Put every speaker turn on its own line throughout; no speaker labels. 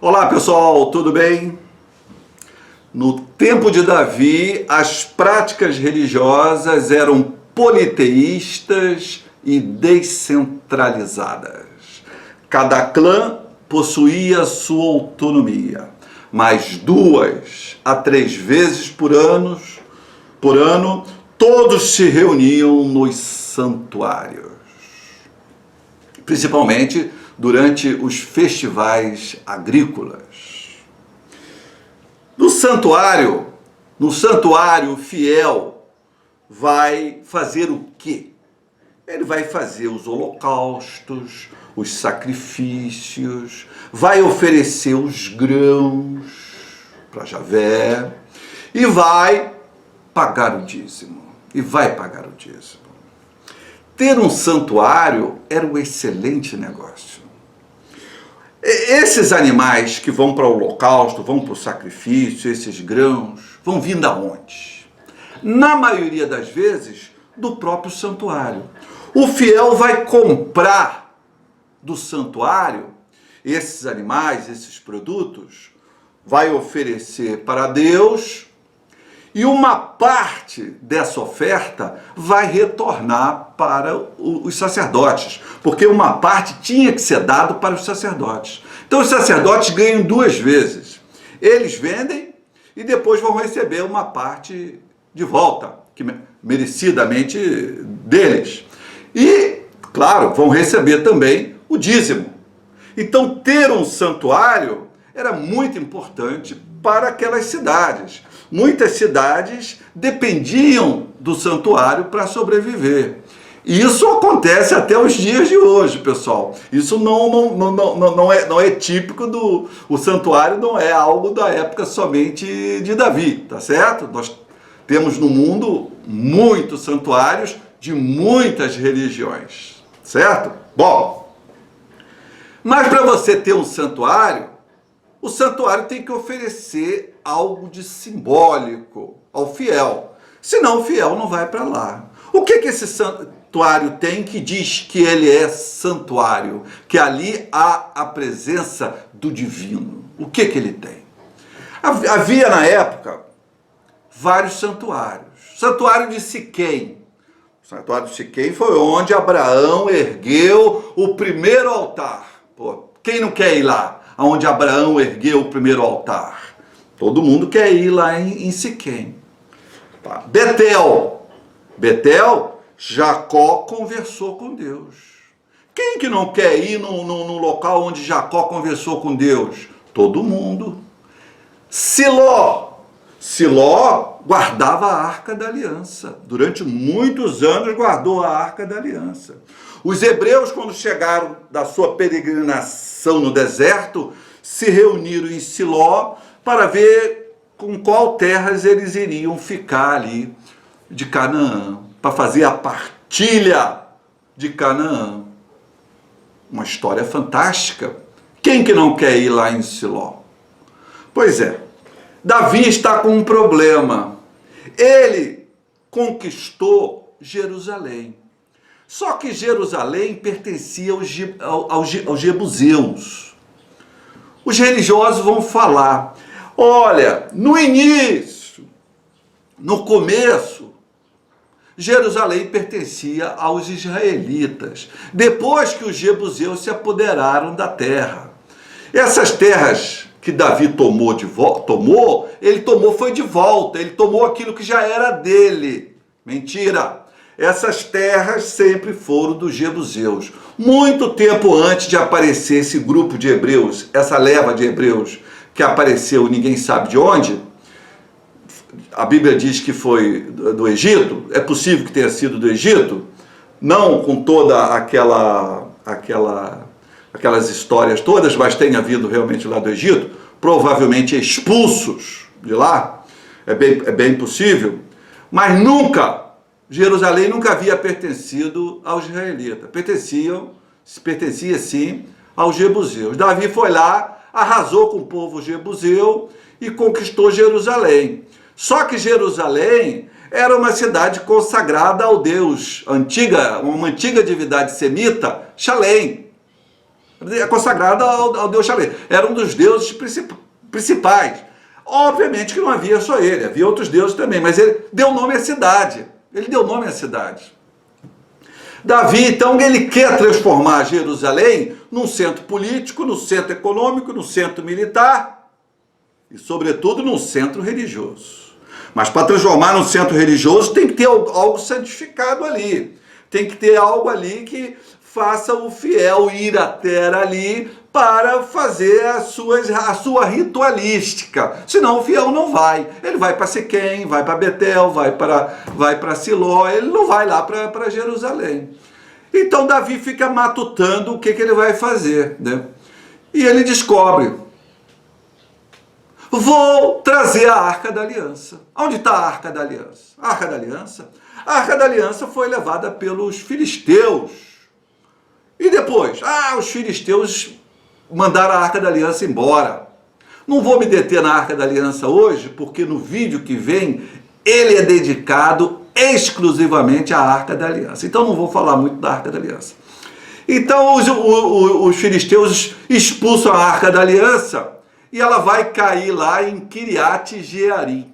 Olá pessoal, tudo bem? No tempo de Davi, as práticas religiosas eram politeístas e descentralizadas. Cada clã possuía sua autonomia, mas 2 a 3 vezes por ano, todos se reuniam nos santuários, principalmente durante os festivais agrícolas. No santuário, o fiel vai fazer o quê? Ele vai fazer os holocaustos, os sacrifícios, vai oferecer os grãos para Javé e vai pagar o dízimo. Ter um santuário era um excelente negócio. Esses animais que vão para o holocausto, vão para o sacrifício, esses grãos, vão vir da onde? Na maioria das vezes, do próprio santuário. O fiel vai comprar do santuário esses animais, esses produtos, vai oferecer para Deus e uma parte dessa oferta vai retornar para os sacerdotes, porque uma parte tinha que ser dado para os sacerdotes. Então os sacerdotes ganham 2 vezes. Eles vendem e depois vão receber uma parte de volta, que merecidamente deles. E, claro, vão receber também o dízimo. Então ter um santuário era muito importante para aquelas cidades. Muitas cidades dependiam do santuário para sobreviver. E isso acontece até os dias de hoje, pessoal. Isso não é típico do... O santuário não é algo da época somente de Davi, tá certo? Nós temos no mundo muitos santuários de muitas religiões, certo? Bom, mas para você ter um santuário, o santuário tem que oferecer algo de simbólico ao fiel. Senão o fiel não vai para lá. O que esse santuário tem que diz que ele é santuário? Que ali há a presença do divino. O que ele tem? Havia na época vários santuários. Santuário de Siquém. O santuário de Siquém foi onde Abraão ergueu o primeiro altar. Pô, quem não quer ir lá? Onde Abraão ergueu o primeiro altar. Todo mundo quer ir lá em Siquém. Betel, Jacó conversou com Deus. Quem que não quer ir no local onde Jacó conversou com Deus? Todo mundo. Siló guardava a Arca da Aliança. Durante muitos anos guardou a Arca da Aliança. Os hebreus, quando chegaram da sua peregrinação no deserto, se reuniram em Siló para ver com qual terras eles iriam ficar ali de Canaã, para fazer a partilha de Canaã. Uma história fantástica. Quem que não quer ir lá em Siló? Pois é, Davi está com um problema. Ele conquistou Jerusalém. Só que Jerusalém pertencia aos jebuseus. Os religiosos vão falar, olha, no início, no começo, Jerusalém pertencia aos israelitas. Depois que os jebuseus se apoderaram da terra. Essas terras que Davi foi de volta, ele tomou aquilo que já era dele. Mentira! Essas terras sempre foram dos jebuseus. Muito tempo antes de aparecer esse grupo de hebreus, essa leva de hebreus que apareceu, ninguém sabe de onde, a Bíblia diz que foi do Egito, é possível que tenha sido do Egito, não com toda aquelas histórias todas, mas tenha vindo realmente lá do Egito, provavelmente expulsos de lá, é bem possível, mas Jerusalém nunca havia pertencido aos israelitas, pertencia sim aos jebuseus. Davi foi lá, arrasou com o povo jebuseu e conquistou Jerusalém. Só que Jerusalém era uma cidade consagrada ao Deus, uma antiga divindade semita, Shalem. É consagrada ao deus Yahvé. Era um dos deuses principais. Obviamente que não havia só ele, havia outros deuses também, mas ele deu nome à cidade. Ele deu nome à cidade. Davi, então, ele quer transformar Jerusalém num centro político, num centro econômico, num centro militar e, sobretudo, num centro religioso. Mas para transformar num centro religioso tem que ter algo santificado ali. Tem que ter algo ali que faça o fiel ir até ali para fazer a sua ritualística. Senão o fiel não vai. Ele vai para Siquém, vai para Betel, vai para Siló, ele não vai lá para Jerusalém. Então Davi fica matutando o que ele vai fazer, né? E ele descobre: vou trazer a Arca da Aliança. Onde está a Arca da Aliança? A Arca da Aliança? A Arca da Aliança foi levada pelos filisteus. E depois? Os filisteus mandaram a Arca da Aliança embora. Não vou me deter na Arca da Aliança hoje, porque no vídeo que vem, ele é dedicado exclusivamente à Arca da Aliança. Então não vou falar muito da Arca da Aliança. Então os filisteus expulsam a Arca da Aliança e ela vai cair lá em Kiriat Jearim.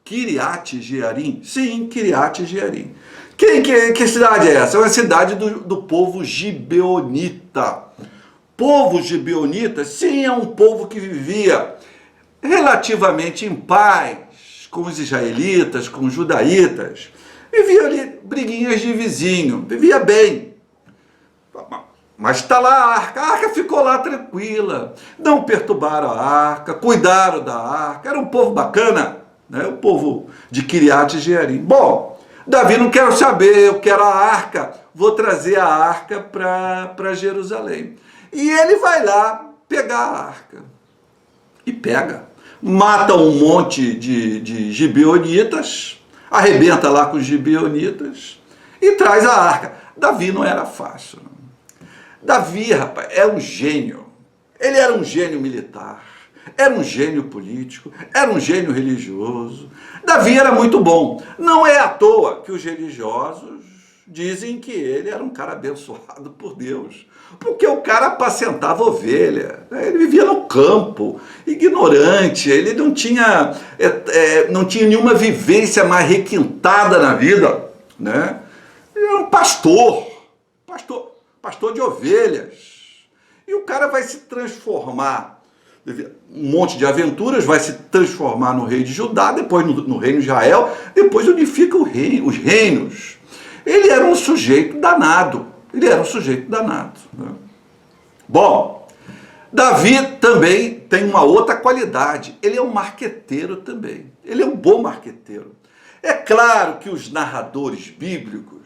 Kiriat Jearim? Sim, Kiriat Jearim. Que cidade é essa? É uma cidade do povo gibeonita. Povo gibeonita, sim, é um povo que vivia relativamente em paz com os israelitas, com os judaítas. Vivia ali briguinhas de vizinho, vivia bem. Mas está lá a arca ficou lá tranquila. Não perturbaram a arca, cuidaram da arca, era um povo bacana, né? O povo de Kiriat Jearim. Bom, Davi não quer saber, eu quero a arca, vou trazer a arca para Jerusalém. E ele vai lá pegar a arca. E pega. Mata um monte de gibeonitas, arrebenta lá com os gibeonitas e traz a arca. Davi não era fácil. Não. Davi, rapaz, é um gênio. Ele era um gênio militar, era um gênio político, era um gênio religioso. Davi era muito bom. Não é à toa que os religiosos dizem que ele era um cara abençoado por Deus. Porque o cara apacentava ovelha, né? Ele vivia no campo, ignorante, ele não tinha nenhuma vivência mais requintada na vida, né? Ele era um pastor de ovelhas. E o cara vai se transformar, um monte de aventuras, vai se transformar no rei de Judá, depois no reino de Israel, depois unifica os reinos. Ele era um sujeito danado. Né? Bom, Davi também tem uma outra qualidade. Ele é um marqueteiro também. Ele é um bom marqueteiro. É claro que os narradores bíblicos,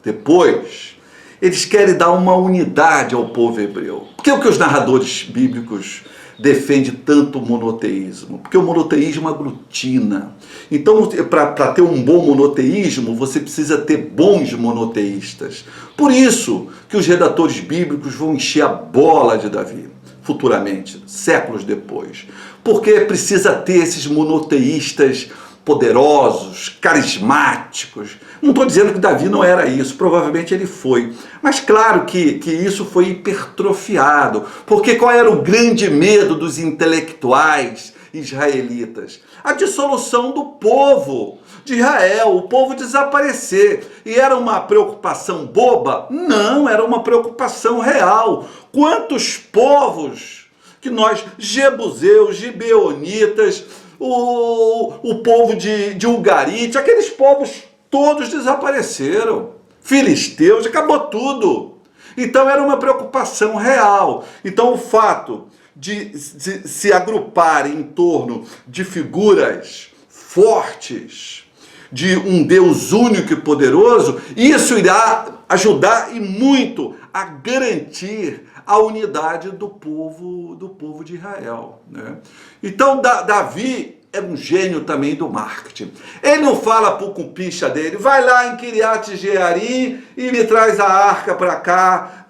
depois, eles querem dar uma unidade ao povo hebreu. Por que os narradores bíblicos defendem tanto o monoteísmo? Porque o monoteísmo aglutina. Então, para ter um bom monoteísmo, você precisa ter bons monoteístas. Por isso que os redatores bíblicos vão encher a bola de Davi, futuramente, séculos depois. Porque precisa ter esses monoteístas poderosos, carismáticos. Não estou dizendo que Davi não era isso, provavelmente ele foi. Mas claro que isso foi hipertrofiado, porque qual era o grande medo dos intelectuais israelitas? A dissolução do povo de Israel, o povo desaparecer. E era uma preocupação boba? Não, era uma preocupação real. Quantos povos que nós, jebuseus, gibeonitas, o povo de Ugarite, aqueles povos todos desapareceram. Filisteus, acabou tudo. Então era uma preocupação real. Então o fato de se agruparem em torno de figuras fortes, de um Deus único e poderoso, isso irá ajudar e muito a garantir a unidade do povo de Israel, né? Então Davi é um gênio também do marketing. Ele não fala para o cumpicha dele, vai lá em Kiriat Jearim e me traz a arca para cá,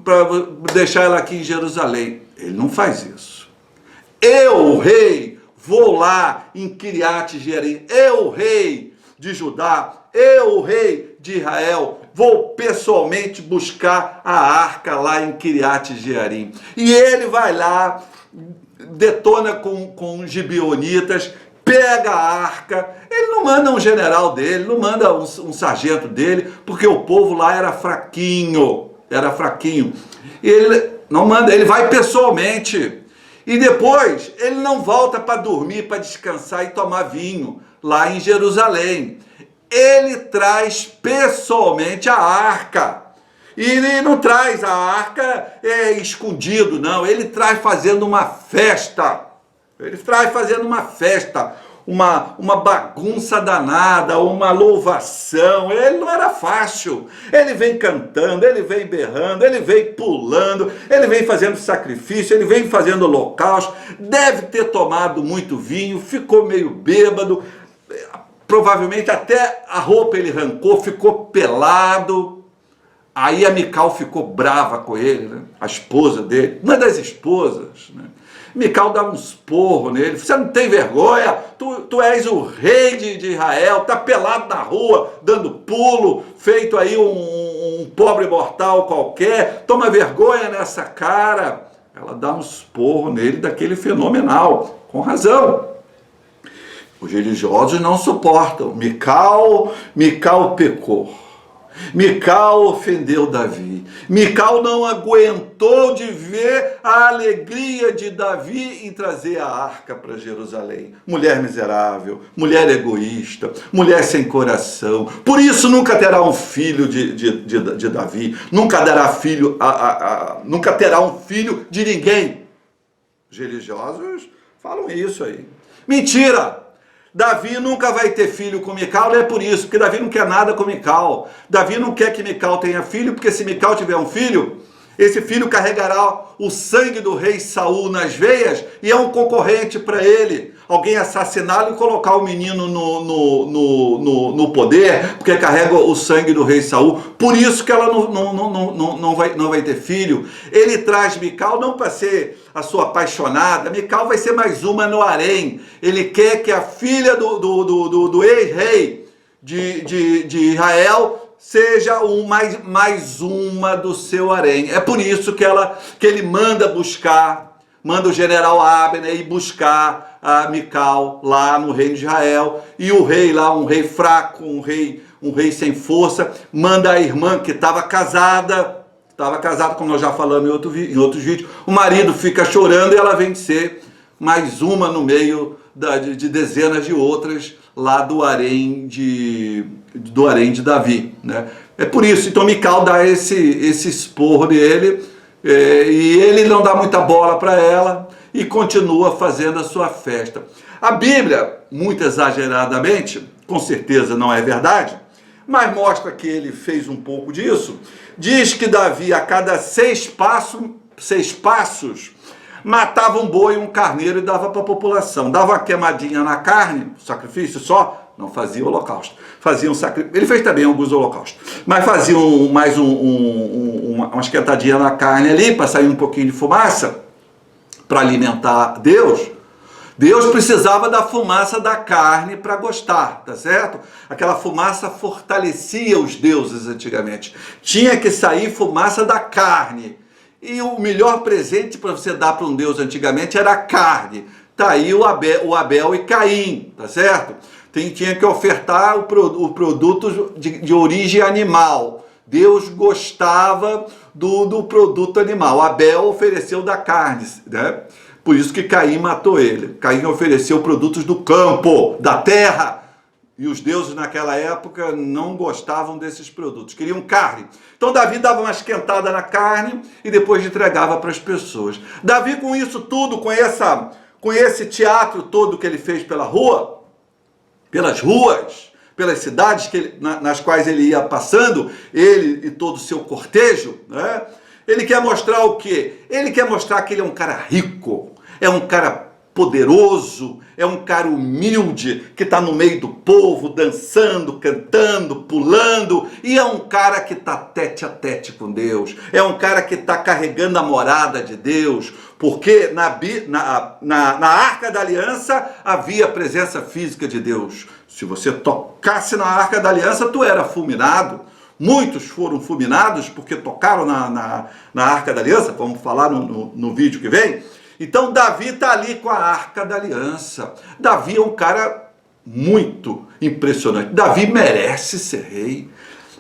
para deixar ela aqui em Jerusalém. Ele não faz isso. Eu, o rei, vou lá em Kiriat Jearim. Eu, o rei de Judá. Eu, o rei de Israel, vou pessoalmente buscar a arca lá em Kiriat Jearim. E ele vai lá, detona com os gibeonitas, pega a arca. Ele não manda um general dele, não manda um sargento dele, porque o povo lá era fraquinho. E ele não manda, ele vai pessoalmente. E depois ele não volta para dormir, para descansar e tomar vinho lá em Jerusalém. Ele traz pessoalmente a arca. E ele não traz a arca escondido, não. Ele traz fazendo uma festa. Ele traz fazendo uma festa, uma bagunça danada, uma louvação. Ele não era fácil. Ele vem cantando, ele vem berrando, ele vem pulando, ele vem fazendo sacrifício, ele vem fazendo holocausto. Deve ter tomado muito vinho, ficou meio bêbado. Provavelmente até a roupa ele arrancou, ficou pelado. Aí a Mical ficou brava com ele, né? A esposa dele, uma das esposas, né? Mical dá uns porros nele. Você não tem vergonha? Tu és o rei de Israel, tá pelado na rua, dando pulo, feito aí um pobre mortal qualquer. Toma vergonha nessa cara. Ela dá uns porros nele daquele fenomenal, com razão. Os religiosos não suportam. Mical pecou. Mical ofendeu Davi. Mical não aguentou de ver a alegria de Davi em trazer a arca para Jerusalém. Mulher miserável, mulher egoísta, mulher sem coração. Por isso nunca terá um filho de Davi. Nunca dará filho, nunca terá um filho de ninguém. Os religiosos falam isso aí. Mentira! Davi nunca vai ter filho com Mical, não é por isso, porque Davi não quer nada com Mical. Davi não quer que Mical tenha filho, porque se Mical tiver um filho, esse filho carregará o sangue do rei Saul nas veias e é um concorrente para ele. Alguém assassiná-lo e colocar o menino no poder, porque carrega o sangue do rei Saul. Por isso que ela não vai ter filho. Ele traz Mical não para ser a sua apaixonada. Mical vai ser mais uma no harém. Ele quer que a filha do ex-rei de Israel seja mais uma do seu harém. É por isso que ele manda o general Abner ir buscar a Mical lá no reino de Israel. E o rei lá, um rei fraco, um rei sem força, manda a irmã que estava casada, como nós já falamos em outros vídeos. O marido fica chorando e ela vem de ser mais uma no meio de dezenas de outras lá do harém de Davi, né? É por isso, então Mical dá esse esporro dele, e ele não dá muita bola para ela e continua fazendo a sua festa. A Bíblia, muito exageradamente, com certeza não é verdade, mas mostra que ele fez um pouco disso. Diz que Davi, a cada 6 passos, matava um boi e um carneiro e dava para a população. Dava uma queimadinha na carne, sacrifício só, não fazia holocausto. Fazia um sacrifício. Ele fez também alguns holocaustos, mas fazia mais uma esquentadinha na carne ali, para sair um pouquinho de fumaça, para alimentar Deus. Deus precisava da fumaça da carne para gostar, tá certo? Aquela fumaça fortalecia os deuses antigamente. Tinha que sair fumaça da carne. E o melhor presente para você dar para um deus antigamente era a carne. Tá aí o Abel e Caim, tá certo? Tinha que ofertar o produto de origem animal. Deus gostava do produto animal. Abel ofereceu da carne, né? Por isso que Caim matou ele. Caim ofereceu produtos do campo, da terra. E os deuses naquela época não gostavam desses produtos, queriam carne. Então Davi dava uma esquentada na carne e depois entregava para as pessoas. Davi, com isso tudo, com esse teatro todo que ele fez pelas ruas, pelas cidades nas quais ele ia passando, ele e todo o seu cortejo, né? Ele quer mostrar o quê? Ele quer mostrar que ele é um cara rico, é um cara poderoso, é um cara humilde, que está no meio do povo, dançando, cantando, pulando, e é um cara que está tete a tete com Deus, é um cara que está carregando a morada de Deus, porque na Arca da Aliança havia a presença física de Deus. Se você tocasse na Arca da Aliança, tu era fulminado. Muitos foram fulminados porque tocaram na Arca da Aliança, vamos falar no vídeo que vem. Então Davi está ali com a Arca da Aliança. Davi é um cara muito impressionante. Davi merece ser rei.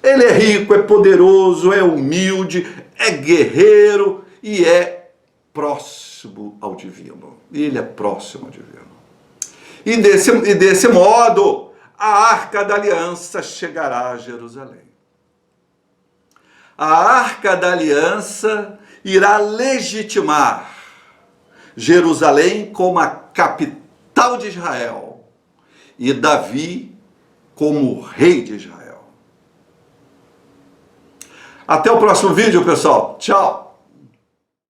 Ele é rico, é poderoso, é humilde, é guerreiro e é próximo ao divino. Ele é próximo ao divino. E desse modo, a Arca da Aliança chegará a Jerusalém. A Arca da Aliança irá legitimar Jerusalém como a capital de Israel e Davi como rei de Israel. Até o próximo vídeo, pessoal. Tchau!